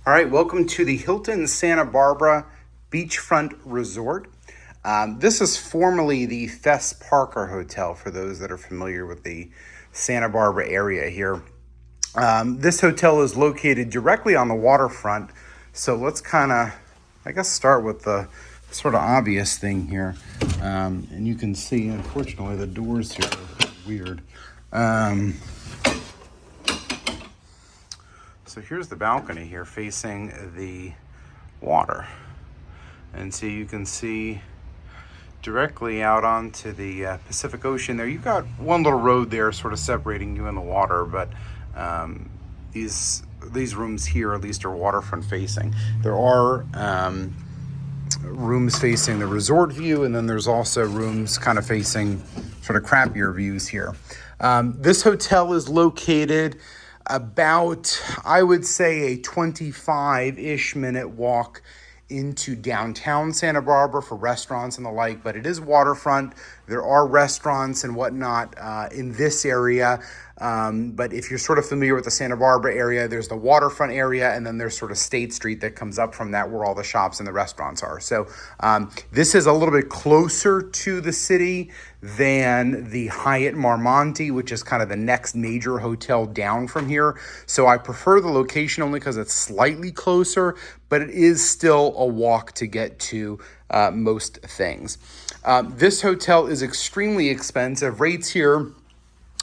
All right, welcome to the Hilton Santa Barbara Beachfront Resort. This is formerly the Fess Parker Hotel for those that are familiar with the Santa Barbara area here. This hotel is located directly on the waterfront, so let's kind of, start with the sort of obvious thing here. And you can see, unfortunately, the doors here are weird. So here's the balcony here facing the water. And so you can see directly out onto the Pacific Ocean there. You've got one little road there sort of separating you and the water, but these rooms here at least are waterfront facing. There are rooms facing the resort view, and then there's also rooms kind of facing sort of crappier views here. This hotel is located about, I would say, a 25-ish minute walk into downtown Santa Barbara for restaurants and the like, but it is waterfront. There are restaurants and whatnot in this area. But if you're sort of familiar with the Santa Barbara area, there's the waterfront area, and then there's sort of State Street that comes up from that where all the shops and the restaurants are. So this is a little bit closer to the city than the Hyatt Marmonte, which is kind of the next major hotel down from here. So I prefer the location only because it's slightly closer, but it is still a walk to get to most things. This hotel is extremely expensive. Rates here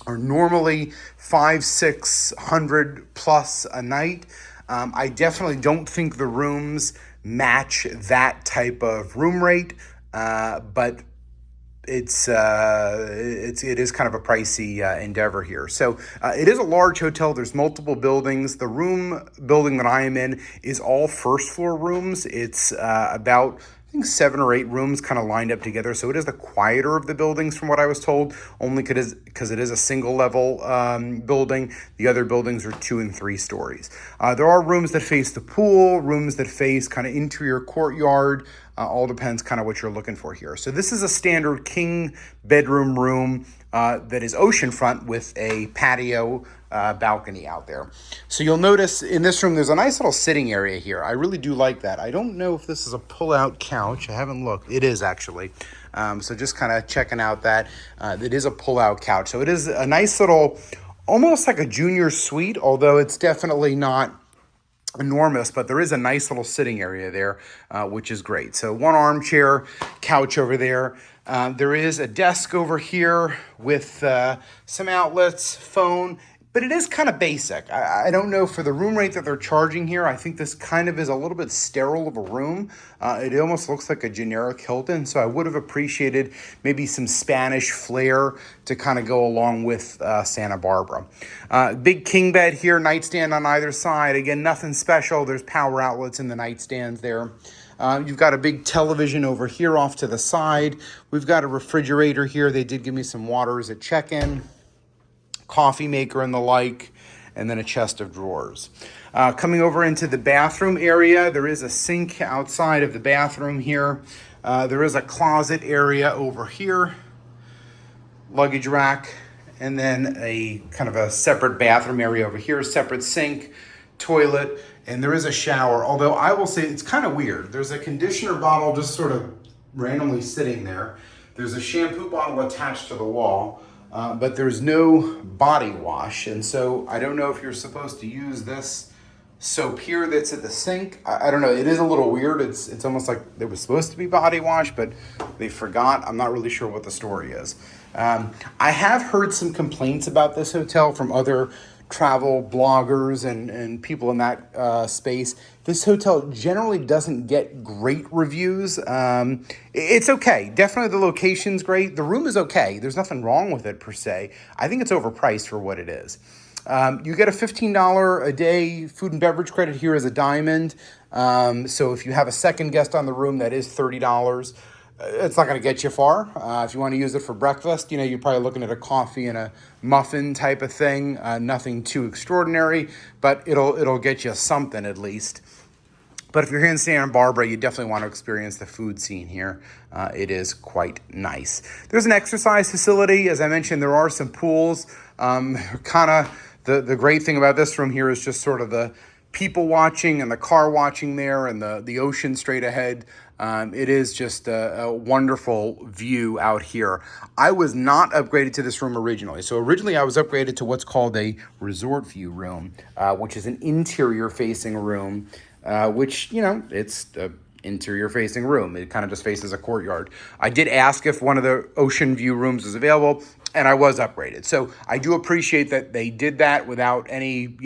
are normally $500-600 plus a night. I definitely don't think the rooms match that type of room rate, but it is kind of a pricey endeavor here. So it is a large hotel. There's multiple buildings. The building that I am in is all first floor rooms. It's about, I think, 7 or 8 rooms kind of lined up together. So it is the quieter of the buildings from what I was told, only because it is a single level building. The other buildings are 2 and 3 stories. There are rooms that face the pool, rooms that face kind of interior courtyard. All depends kind of what you're looking for here. So this is a standard king bedroom room that is oceanfront with a patio balcony out there. So you'll notice in this room, there's a nice little sitting area here. I really do like that. I don't know if this is a pull-out couch. I haven't looked. It is actually. So just kind of checking out that. It is a pull-out couch. So it is a nice little, almost like a junior suite, although it's definitely not enormous, but there is a nice little sitting area there, which is great. So one armchair, couch over there. There is a desk over here with some outlets, phone, but it is kind of basic. I don't know, for the room rate that they're charging here, I think this kind of is a little bit sterile of a room. It almost looks like a generic Hilton, so I would have appreciated maybe some Spanish flair to kind of go along with Santa Barbara. Big king bed here, nightstand on either side. Again, nothing special. There's power outlets in the nightstands there. You've got a big television over here off to the side. We've got a refrigerator here. They did give me some waters at check-in, coffee maker and the like, and then a chest of drawers. Coming over into the bathroom area, there is a sink outside of the bathroom here. There is a closet area over here, luggage rack, and then a kind of a separate bathroom area over here, separate sink, toilet, and there is a shower. Although I will say it's kind of weird. There's a conditioner bottle just sort of randomly sitting there. There's a shampoo bottle attached to the wall. But there's no body wash, and so I don't know if you're supposed to use this soap here that's at the sink. I don't know. It is a little weird. It's almost like there was supposed to be body wash, but they forgot. I'm not really sure what the story is. I have heard some complaints about this hotel from other travel bloggers and people in that space. This hotel generally doesn't get great reviews. It's okay. Definitely the location's great. The room is okay. There's nothing wrong with it per se. I think it's overpriced for what it is. You get a $15 a day food and beverage credit here as a diamond. So if you have a second guest on the room, that is $30. It's not going to get you far. If you want to use it for breakfast, you're probably looking at a coffee and a muffin type of thing. Nothing too extraordinary, but it'll get you something at least. But if you're here in Santa Barbara, you definitely want to experience the food scene here. It is quite nice. There's an exercise facility. As I mentioned, there are some pools. The great thing about this room here is just sort of the people watching and the car watching there and the ocean straight ahead. It is just a wonderful view out here. I was not upgraded to this room originally. So originally I was upgraded to what's called a resort view room, which is an interior facing room, which, it's a interior facing room. It kind of just faces a courtyard. I did ask if one of the Oceanview rooms was available, and I was upgraded. So I do appreciate that they did that without any,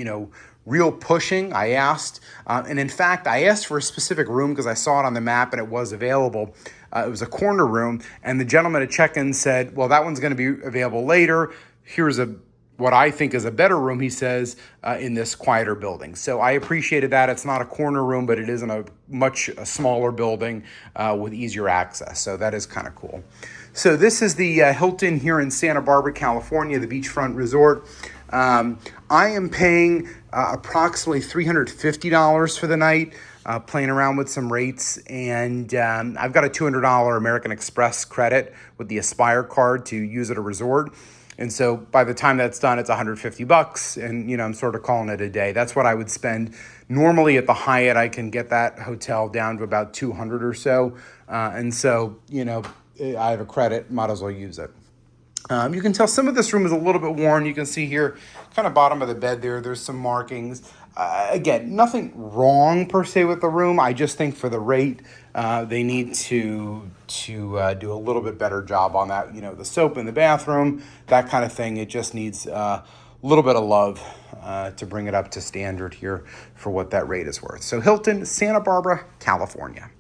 real pushing. I asked, and in fact, I asked for a specific room because I saw it on the map and it was available. It was a corner room, and the gentleman at check-in said, well, that one's going to be available later. Here's what I think is a better room, he says, in this quieter building. So I appreciated that. It's not a corner room, but it is in a much smaller building with easier access. So that is kind of cool. So this is the Hilton here in Santa Barbara, California, the Beachfront Resort. I am paying approximately $350 for the night, playing around with some rates. And I've got a $200 American Express credit with the Aspire card to use at a resort. And so by the time that's done, it's $150, and I'm sort of calling it a day. That's what I would spend normally at the Hyatt. I can get that hotel down to about $200 or so, and so I have a credit, might as well use it. You can tell some of this room is a little bit worn. You can see here, kind of bottom of the bed there's some markings. Again, nothing wrong per se with the room. I just think for the rate, they need to do a little bit better job on that. The soap in the bathroom, that kind of thing. It just needs a little bit of love to bring it up to standard here for what that rate is worth. So Hilton, Santa Barbara, California.